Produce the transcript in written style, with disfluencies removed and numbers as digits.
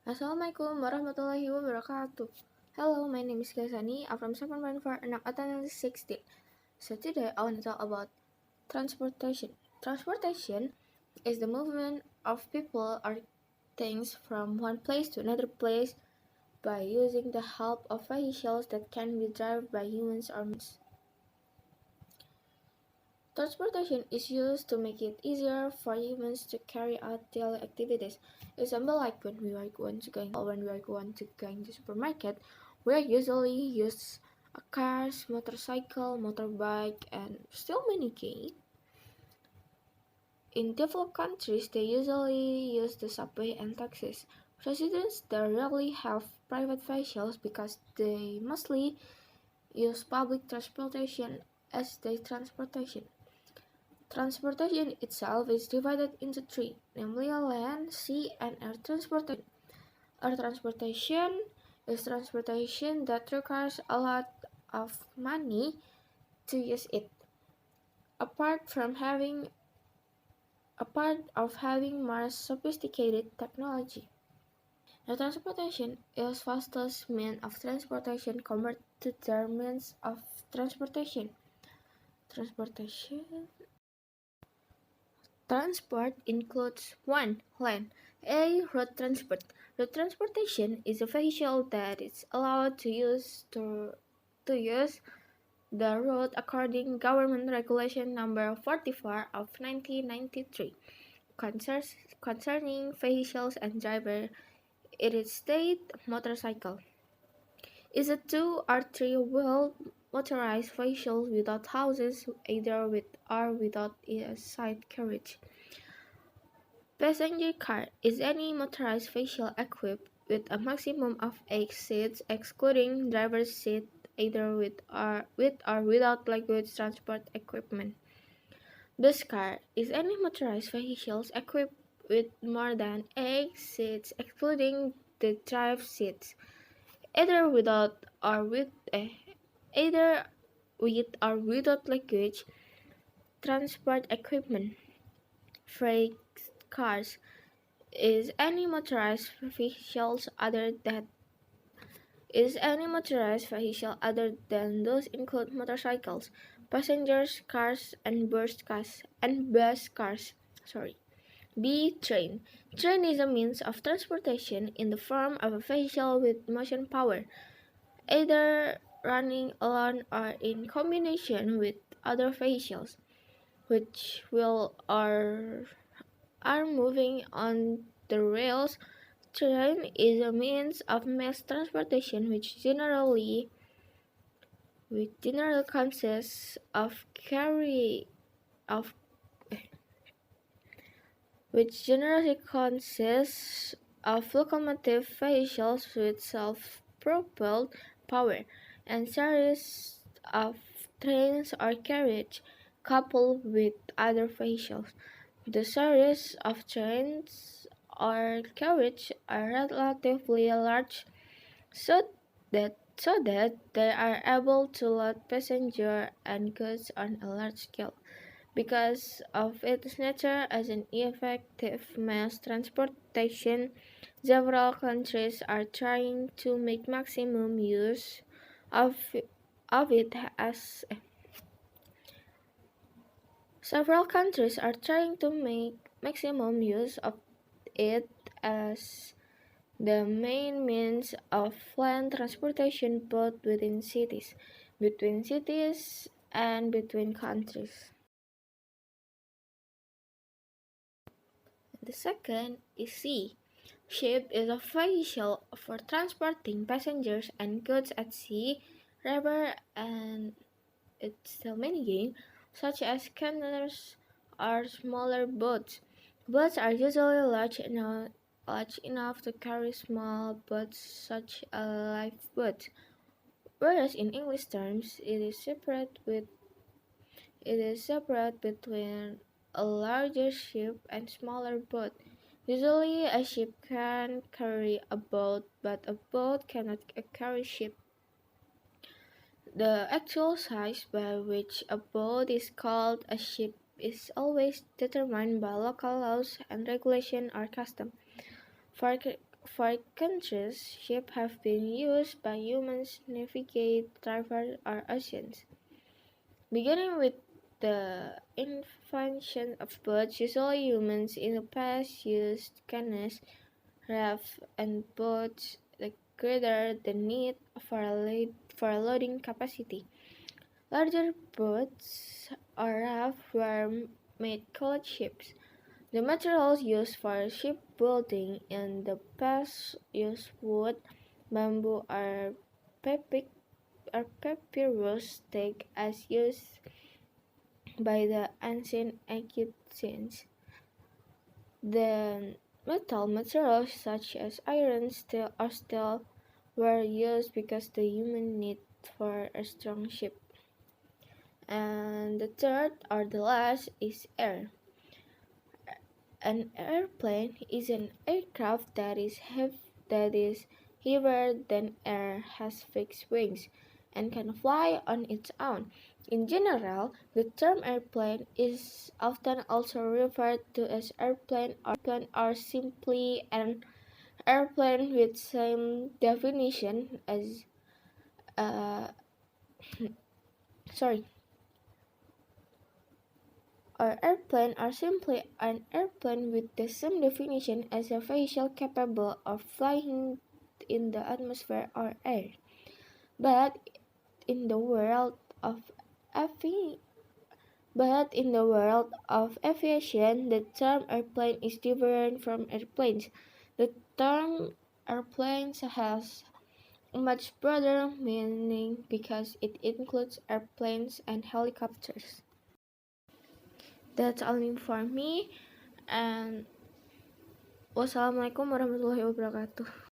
Assalamualaikum warahmatullahi wabarakatuh. Hello, my name is Gaisani. I'm from 7.4 and I'm 16. So today I want to talk about transportation. Transportation is the movement of people or things from one place to another place by using the help of vehicles that can be driven by humans or machines. Transportation is used to make it easier for humans to carry out daily activities. Example like when we are going to the supermarket, we usually use cars, motorcycle, motorbike, and still many gain. In developed countries, they usually use the subway and taxis. Residents they rarely have private vehicles because they mostly use public transportation as their transportation. Transportation itself is divided into three, namely land, sea, and air transportation. Air transportation is transportation that requires a lot of money to use it. Apart of having more sophisticated technology. Air transportation is fastest means of transportation compared to their means of transportation. Transport includes 1. Land. A. Road transport. Road transportation is a vehicle that is allowed to use the road according government regulation number 44 of 1993 concerning vehicles and driver. It is state motorcycle. Is a 2 or 3-wheel motorized vehicle without houses, either with or without a side carriage. Passenger car is any motorized vehicle equipped with a maximum of 8 seats, excluding driver's seat, either with or without luggage transport equipment. Bus car is any motorized vehicle equipped with more than 8 seats, excluding the driver's seats, either without or with either with or without luggage transport equipment. Freight cars is any motorized vehicle other than those include motorcycles, passengers cars, and bus cars. Sorry. B. Train. Train is a means of transportation in the form of a vehicle with motion power, either running alone or in combination with other vehicles, which will or are moving on the rails. Train is a means of mass transportation which generally consists of locomotive vehicles with self-propelled power and series of trains or carriage coupled with other vehicles. The series of trains or carriage are relatively large so that they are able to load passengers and goods on a large scale. Because of its nature as an effective mass transportation, several countries are trying to make maximum use of, of it as Several countries are trying to make maximum use of it as the main means of land transportation both within cities, between cities, and between countries. The second is sea. Ship is a vehicle for transporting passengers and goods at sea, river, and its still many game, such as canoes or smaller boats. Boats are usually large enough to carry small boats such as lifeboats, whereas in English terms it is separate between a larger ship and smaller boat. Usually a ship can carry a boat, but a boat cannot carry a ship. The actual size by which a boat is called a ship is always determined by local laws and regulation or custom. For, For countries, ships have been used by humans to navigate rivers or oceans. Beginning with the invention of boats, usually humans in the past used canoes, rafts, and boats that greater the need for a loading capacity. Larger boats or rafts were made called ships. The materials used for shipbuilding in the past used wood, bamboo, or papyrus teak as used by the ancient Egyptians. The metal materials such as iron, steel, or steel were used because the human need for a strong ship. And the third or the last is air. An airplane is an aircraft that is heavier than air, has fixed wings, and can fly on its own. In general, the term airplane is often also referred to as airplane or simply an airplane with same definition as uh, sorry or airplane or simply an airplane with the same definition as a vehicle capable of flying in the atmosphere or air. But in the world of avi- in the world of aviation, the term airplane is different from airplanes. The term airplanes has a much broader meaning because it includes airplanes and helicopters. That's all for me, and wassalamualaikum warahmatullahi wabarakatuh.